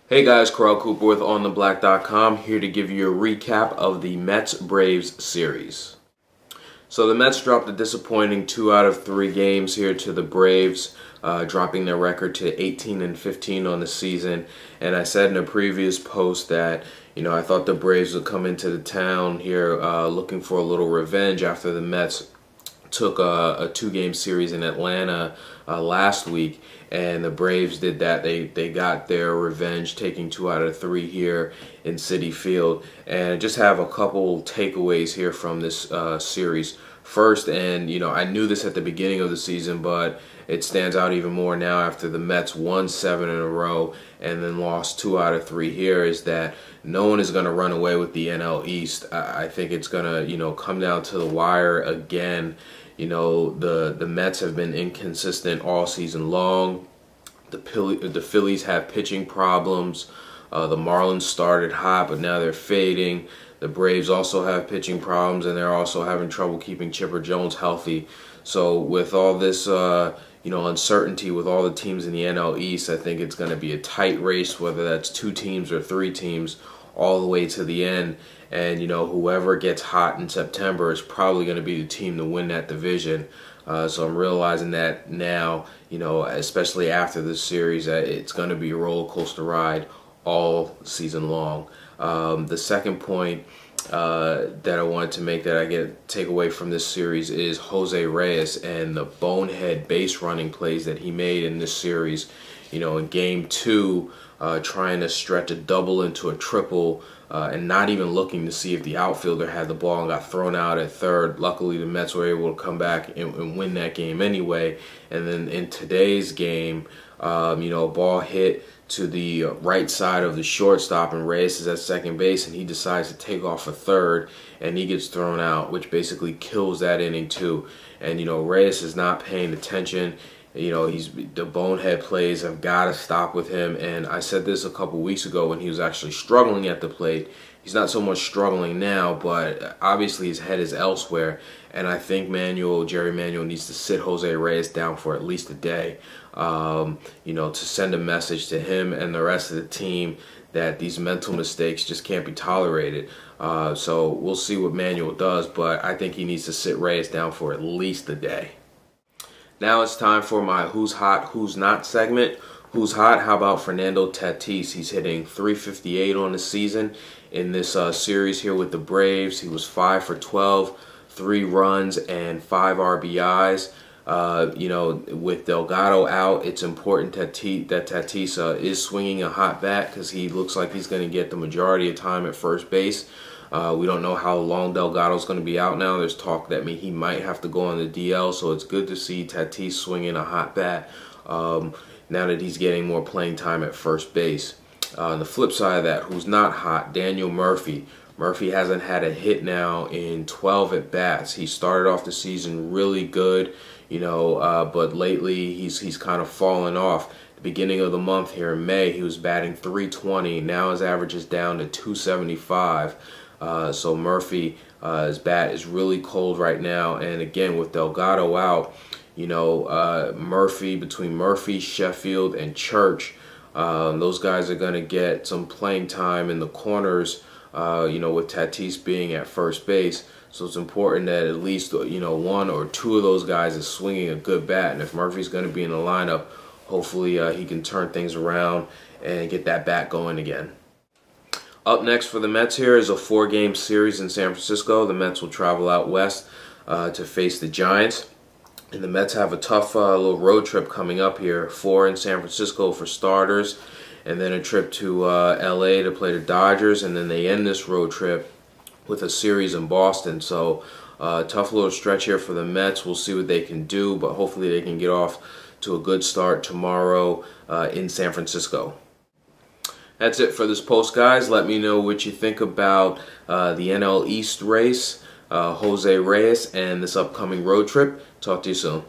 Hey guys, Corral Cooper with OnTheBlack.com here to give you a recap of the Mets-Braves series. So the Mets dropped a disappointing 2 out of 3 games here to the Braves, dropping their record to 18-15 on the season. And I said in a previous post that, I thought the Braves would come into the town here looking for a little revenge after the Mets took a 2-game series in Atlanta last week, and the Braves did that. They got their revenge, taking 2 out of 3 here in Citi Field. And I just have a couple takeaways here from this series. First, and I knew this at the beginning of the season, but it stands out even more now after the Mets won 7 in a row and then lost 2 out of 3 here, is that no one is going to run away with the NL East. I think it's going to, come down to the wire again. The Mets have been inconsistent all season long. The Phillies have pitching problems. The Marlins started hot, but now they're fading. The Braves also have pitching problems, and they're also having trouble keeping Chipper Jones healthy. So with all this, uncertainty with all the teams in the NL East, I think it's going to be a tight race, whether that's 2 teams or 3 teams, all the way to the end. And, whoever gets hot in September is probably going to be the team to win that division. So I'm realizing that now, especially after this series, that it's going to be a roller coaster ride all season long. The second point that I wanted to make that I take away from this series is Jose Reyes and the bonehead base running plays that he made in this series. In game 2, trying to stretch a double into a triple and not even looking to see if the outfielder had the ball and got thrown out at third. Luckily, the Mets were able to come back and win that game anyway. And then in today's game, a ball hit to the right side of the shortstop, and Reyes is at second base, and he decides to take off a third, and he gets thrown out, which basically kills that inning too. And Reyes is not paying attention. The bonehead plays have got to stop with him. And I said this a couple weeks ago when he was actually struggling at the plate. He's not so much struggling now, but obviously his head is elsewhere. And I think Jerry Manuel needs to sit Jose Reyes down for at least a day, to send a message to him and the rest of the team that these mental mistakes just can't be tolerated. So we'll see what Manuel does, but I think he needs to sit Reyes down for at least a day. Now it's time for my Who's Hot, Who's Not segment. Who's hot? How about Fernando Tatis? He's hitting .358 on the season in this series here with the Braves. He was 5 for 12, 3 runs, and 5 RBIs. With Delgado out, it's important that Tatis is swinging a hot bat, because he looks like he's going to get the majority of time at first base. We don't know how long Delgado's going to be out now. There's talk that he might have to go on the DL, so it's good to see Tatis swinging a hot bat now that he's getting more playing time at first base. On the flip side of that, who's not hot? Daniel Murphy. Murphy hasn't had a hit now in 12 at-bats. He started off the season really good, but lately he's kind of fallen off. The beginning of the month here in May, he was batting .320. Now his average is down to .275. So Murphy, his bat is really cold right now. And again, with Delgado out, between Murphy, Sheffield, and Church, those guys are going to get some playing time in the corners, with Tatis being at first base. So it's important that at least, 1 or 2 of those guys is swinging a good bat. And if Murphy's going to be in the lineup, hopefully he can turn things around and get that bat going again. Up next for the Mets here is a 4-game series in San Francisco. The Mets will travel out west to face the Giants. And the Mets have a tough little road trip coming up here. 4 in San Francisco for starters, and then a trip to LA to play the Dodgers. And then they end this road trip with a series in Boston. So tough little stretch here for the Mets. We'll see what they can do, but hopefully they can get off to a good start tomorrow in San Francisco. That's it for this post, guys. Let me know what you think about the NL East race, Jose Reyes, and this upcoming road trip. Talk to you soon.